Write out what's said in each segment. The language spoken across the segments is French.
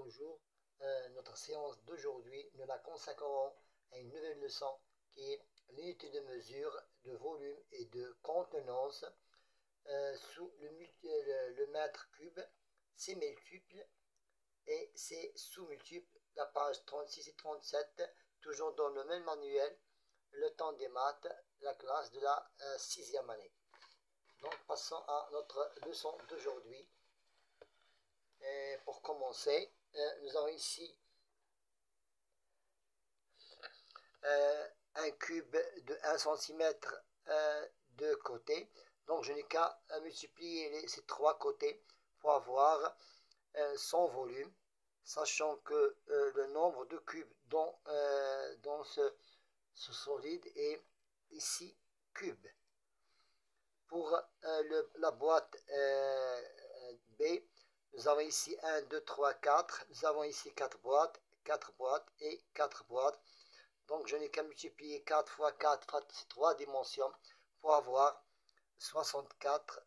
bonjour. Notre séance d'aujourd'hui, nous la consacrerons à une nouvelle leçon qui est l'unité de mesure de volume et de contenance sous le mètre cube, ses multiples et ses sous-multiples, la page 36 et 37, toujours dans le même manuel, le temps des maths, la classe de la 6e année. Donc passons à notre leçon d'aujourd'hui. Et pour commencer, nous avons ici un cube de 1 cm de côté. Donc je n'ai qu'à multiplier ces trois côtés pour avoir son volume, sachant que le nombre de cubes dans ce solide est ici cube. Pour la boîte B, nous avons ici 1, 2, 3, 4. Nous avons ici 4 boîtes et 4 boîtes. Donc, je n'ai qu'à multiplier 4 fois 4 fois 3 dimensions pour avoir 64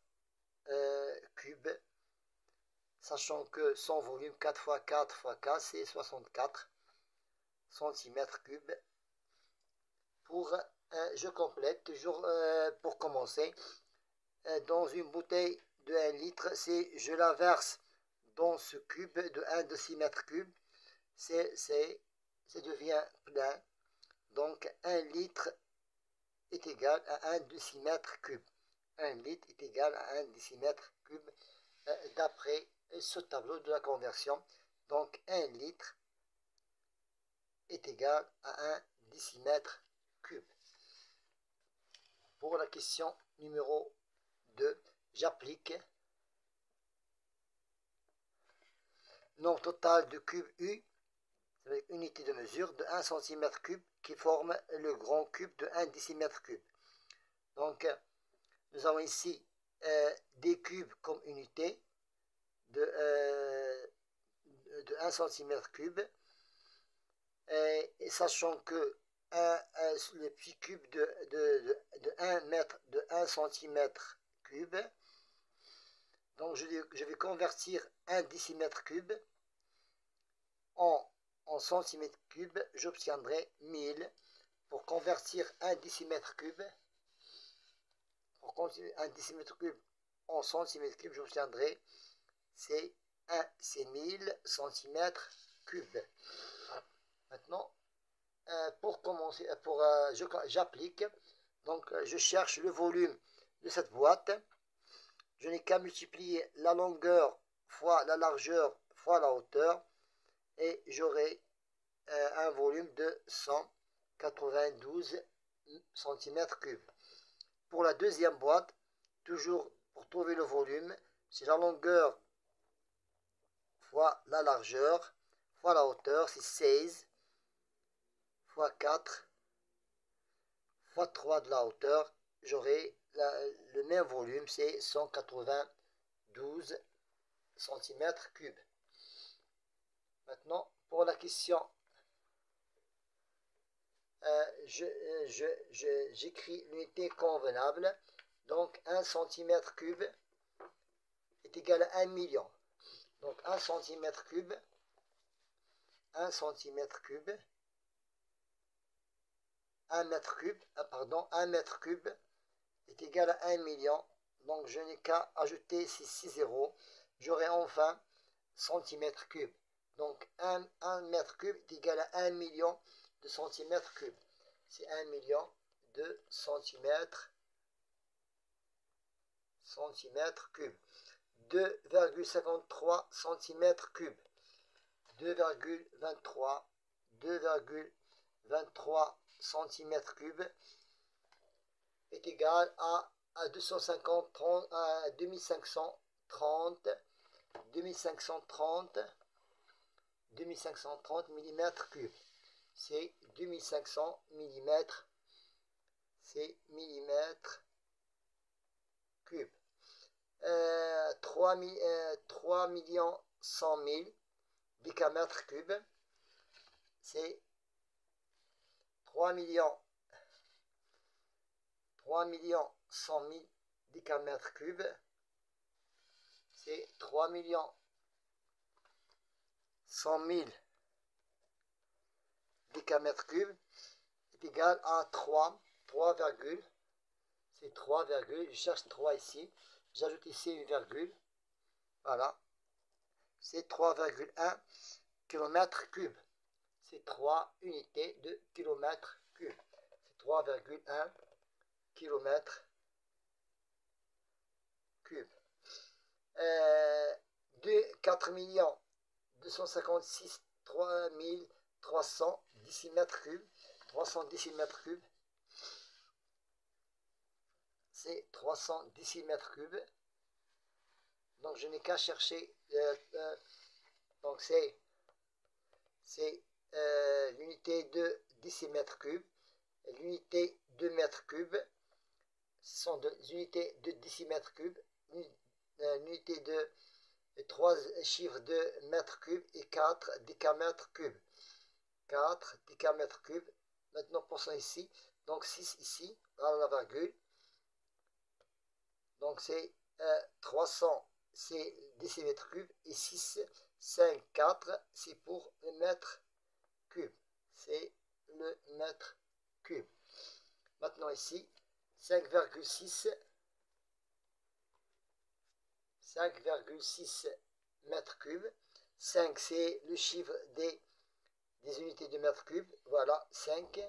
cubes. Sachant que son volume 4 fois 4 fois 4, c'est 64 cm3. Je complète toujours pour commencer. Dans une bouteille de 1 litre, je la verse dans ce cube de 1 décimètre cube, ça devient plein. Donc 1 litre est égal à 1 décimètre cube. 1 litre est égal à 1 décimètre cube d'après ce tableau de la conversion. Donc 1 litre est égal à 1 décimètre cube. Pour la question numéro 2, j'applique nombre total de cubes U, avec unité de mesure de 1 cm3 qui forme le grand cube de 1 décimètre cube. Donc, nous avons ici des cubes comme unité de 1 cm3. Et sachant que le petit cube de 1 mètre de 1 cm3, donc je vais convertir 1 décimètre cube en centimètres cubes, j'obtiendrai 1000. Pour convertir 1 décimètre cube, en centimètres cubes, j'obtiendrai c'est 1000 centimètres cubes. Maintenant, pour commencer, j'applique. Donc, je cherche le volume de cette boîte. Je n'ai qu'à multiplier la longueur fois la largeur fois la hauteur et j'aurai un volume de 192 cm3. Pour la deuxième boîte, toujours pour trouver le volume, c'est la longueur fois la largeur fois la hauteur, c'est 16 fois 4 fois 3 de la hauteur, j'aurai le même volume, c'est 192 cm3. Maintenant, pour la question, j'écris l'unité convenable. Donc, 1 cm3 est égal à 1 million. Donc, 1 cm3, 1 cm3, 1 mètre cube, un mètre cube est égal à 1 million. Donc, je n'ai qu'à ajouter ces 6 zéros. J'aurai enfin centimètre cube. Donc, 1 mètre cube est égal à 1 million de centimètres cubes. C'est 1 million de centimètres cubes. 2,53 centimètres cubes. 2,23 centimètres cubes est égal à 2530 millimètres cubes. C'est 2500 millimètres. C'est millimètres cubes. 3 millions 100 000 décamètres cubes. C'est 3 millions 100 000 décamètres cubes. C'est 3 millions 100 000 décamètres cubes est égal à 3, c'est 3, je cherche 3 ici, j'ajoute ici une virgule, voilà, c'est 3,1 km cube, c'est 3 unités de kilomètre cube, c'est 3,1 km cube. 4 256 300 décimètres cubes, 300 décimètres cubes, c'est 300 décimètres cubes. Donc je n'ai qu'à chercher, donc c'est l'unité de décimètre cube, l'unité de mètre cube, ce sont des unités de décimètre cube, l'unité de 3 chiffres de mètre cube et 4 décamètres cubes. 4 décamètres cubes. Maintenant, passons ici. Donc, 6 ici, dans la virgule. Donc, c'est 300, c'est décimètres cubes. Et 6, 5, 4, c'est pour le mètre cube. C'est le mètre cube. Maintenant, ici, 5,6 mètres cubes. 5, c'est le chiffre des unités de mètre cube. Voilà, 5.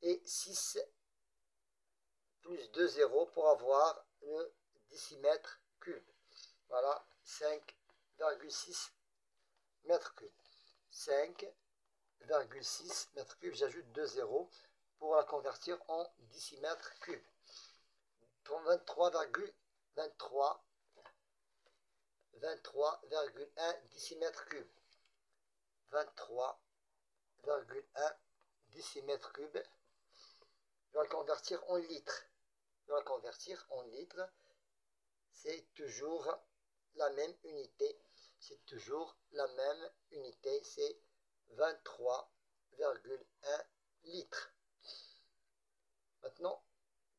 Et 6 plus 2 zéros pour avoir le décimètre cube. Voilà, 5,6 mètres cubes. 5,6 mètres cubes. J'ajoute 2 zéros pour la convertir en décimètre cube. 23,1 décimètre cube. 23,1 décimètre cube. Je vais la convertir en litres. C'est toujours la même unité. C'est 23,1 litres. Maintenant,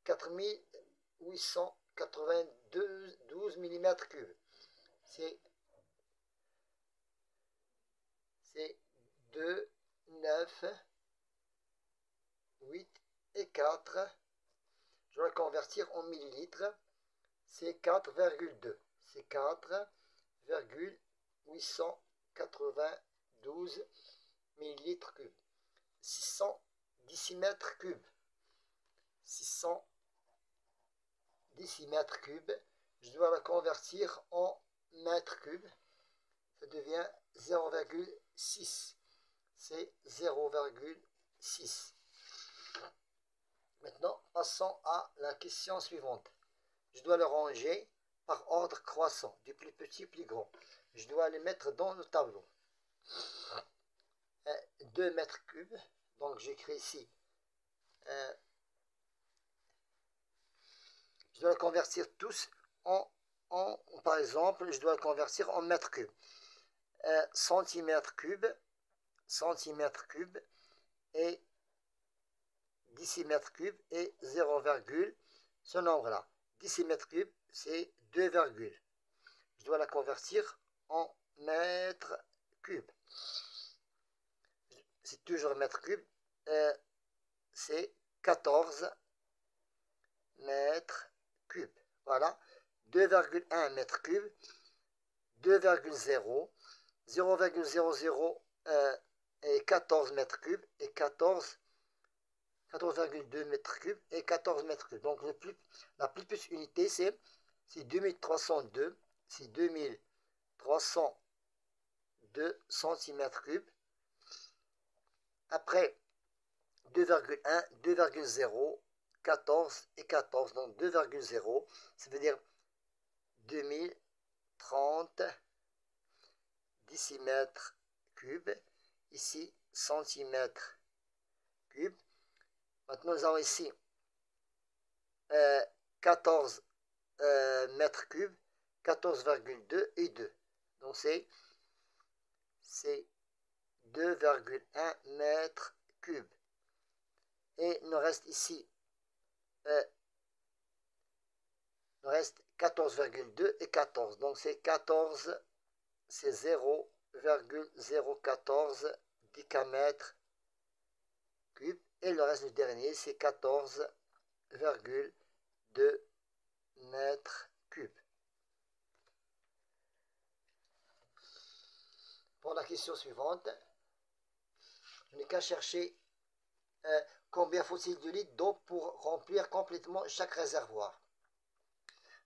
4892 mm3. C'est 2, 9, 8 et 4. Je vais la convertir en millilitres. C'est 4,2. C'est 4,892 millilitres cubes. 600 décimètres cubes. 600 décimètres cubes. Je dois la convertir en mètres cubes. Ça devient 0,6. C'est 0,6. Maintenant, passons à la question suivante. Je dois le ranger par ordre croissant, du plus petit au plus grand. Je dois les mettre dans le tableau. 2 mètres cubes. Donc, j'écris ici. Je dois le convertir tous par exemple, je dois le convertir en mètres cubes. Centimètres cubes et décimètres cubes et 0, ce nombre-là. Décimètres cubes, c'est 2 virgules. Je dois la convertir en mètres cubes. C'est toujours mètres cubes. C'est 14 mètres cubes. Voilà. 2,1 mètres cubes. 2,0. 0,00 et 14 mètres cubes et 14,2 mètres cubes et 14 mètres cubes. Donc la plus petite unité, c'est 2302. C'est 2302 centimètres cubes. Après 2,1, 2,0, 14 et 14. Donc 2,0, ça veut dire 2030 décimètres cubes. Ici, centimètres cubes. Maintenant, nous avons ici 14 mètres cubes, 14,2 et 2. Donc, c'est 2,1 mètres cubes. Et il nous reste ici, il nous reste 14,2 et 14. Donc, c'est 14, c'est 0, 14,014 décamètres cubes. Et le reste du dernier, c'est 14,2 mètres cubes. Pour la question suivante, je n'ai qu'à chercher combien faut-il de litres d'eau pour remplir complètement chaque réservoir.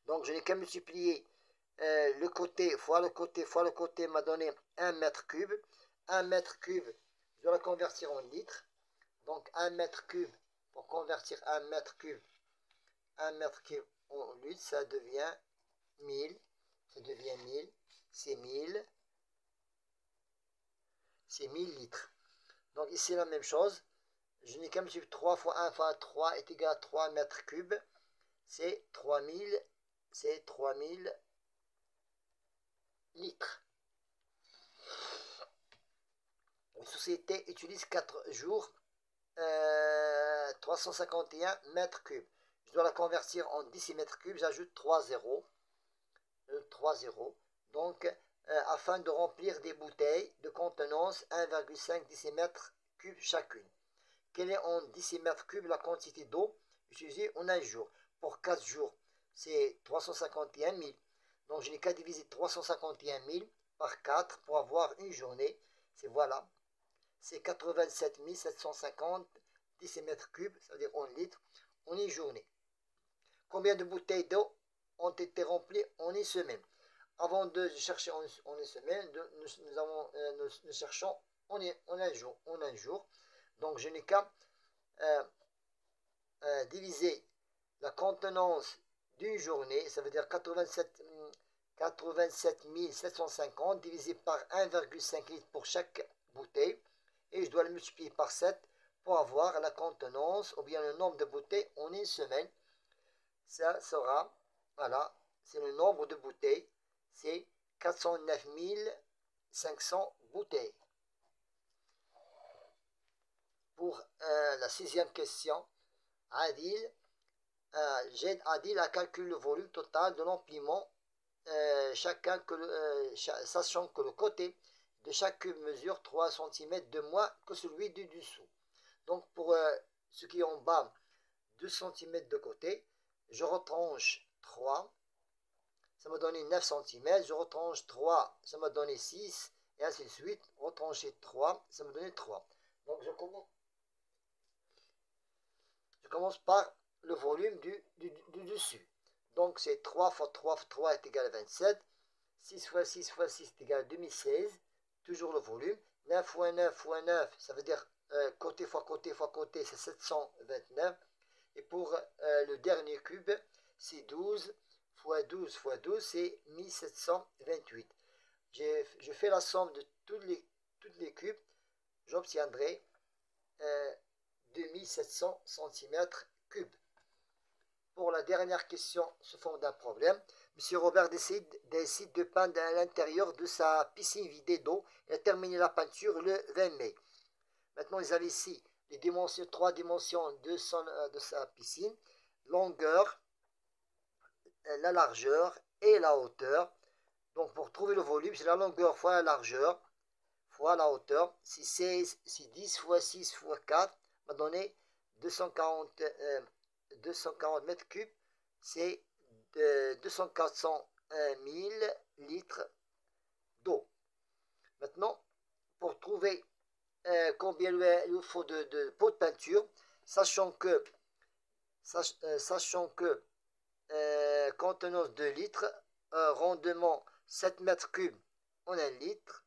Donc je n'ai qu'à multiplier le côté fois le côté fois le côté m'a donné 1 mètre cube. 1 mètre cube, je dois la convertir en litres. Donc 1 mètre cube, pour convertir 1 mètre cube en litres, ça devient 1000. Ça devient 1000. C'est 1000. C'est 1000 litres. Donc ici la même chose. Je n'ai qu'à multiplier 3 fois 1 fois 3 est égal à 3 mètres cubes. C'est 3000. C'est 3000 litres. Une société utilise 4 jours 351 mètres cubes. Je dois la convertir en décimètres cubes. J'ajoute 3 zéros. 3 zéros. Donc, afin de remplir des bouteilles de contenance 1,5 décimètres cubes chacune. Quelle est en décimètres cubes la quantité d'eau utilisée en un jour? Pour 4 jours, c'est 351 000. Donc, je n'ai qu'à diviser 351 000 par 4 pour avoir une journée. C'est voilà. C'est 87 750 décimètres cubes, c'est-à-dire en litres, en une journée. Combien de bouteilles d'eau ont été remplies en une semaine? Avant de chercher en une semaine, nous cherchons en un jour. Donc je n'ai qu'à diviser la contenance d'une journée, ça veut dire 87 750 divisé par 1,5 litre pour chaque bouteille. Et je dois le multiplier par 7 pour avoir la contenance ou bien le nombre de bouteilles en une semaine. Ça sera, voilà, c'est le nombre de bouteilles, c'est 409 500 bouteilles. Pour la 6e question, j'aide Adil à calculer le volume total de l'empilement, sachant que le côté de chaque cube mesure 3 cm de moins que celui du dessous. Donc pour ce qui est en bas, 2 cm de côté, je retranche 3, ça m'a donné 9 cm, je retranche 3, ça m'a donné 6, et ainsi de suite, retrancher 3, ça m'a donné 3. Donc je commence par le volume du dessus. Donc c'est 3 fois 3 fois 3 est égal à 27, 6 fois 6 fois 6 est égal à 2016, toujours le volume, 9 fois 9 fois 9, ça veut dire côté fois côté fois côté, c'est 729. Et pour le dernier cube, c'est 12 fois 12 fois 12, c'est 1728. Je fais la somme de tous les cubes, j'obtiendrai 2700 cm3. Pour la dernière question sous forme d'un problème, M. Robert décide de peindre à l'intérieur de sa piscine vidée d'eau et a terminé la peinture le 20 mai. Maintenant, ils avaient ici les dimensions, 3 dimensions de sa piscine, longueur, la largeur et la hauteur. Donc, pour trouver le volume, c'est la longueur fois la largeur fois la hauteur. C'est 10 fois 6 fois 4 m'a donné 240 mètres cubes. C'est 240 000 litres d'eau. Maintenant, pour trouver combien il lui faut de pots de peinture, sachant que contenance 2 litres, rendement 7 mètres cubes en 1 litre,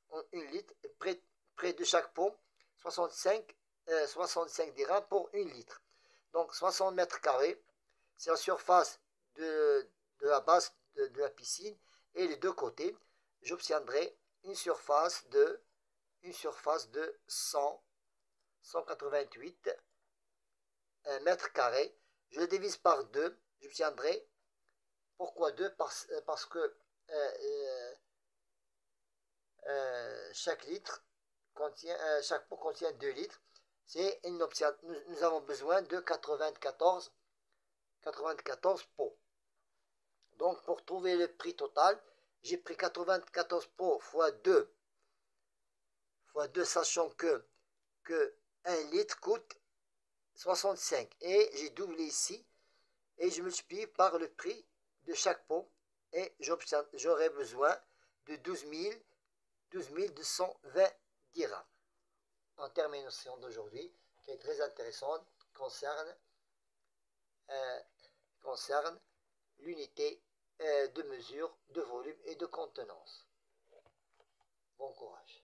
près de chaque pot, 65 dirhams pour 1 litre. Donc 60 mètres carrés, c'est la surface de la base de la piscine et les deux côtés, j'obtiendrai une surface de 188 mètres carrés. Je le divise par 2, j'obtiendrai, pourquoi 2? Parce que chaque pot contient 2 litres. Nous avons besoin de 94 pots. Donc pour trouver le prix total, j'ai pris 94 pots fois 2 fois 2, sachant que 1 litre coûte 65. Et j'ai doublé ici et je multiplie par le prix de chaque pot et j'aurai besoin de 12 220 dirhams. En termination d'aujourd'hui, qui est très intéressante, concerne l'unité de mesure de volume et de contenance. Bon courage.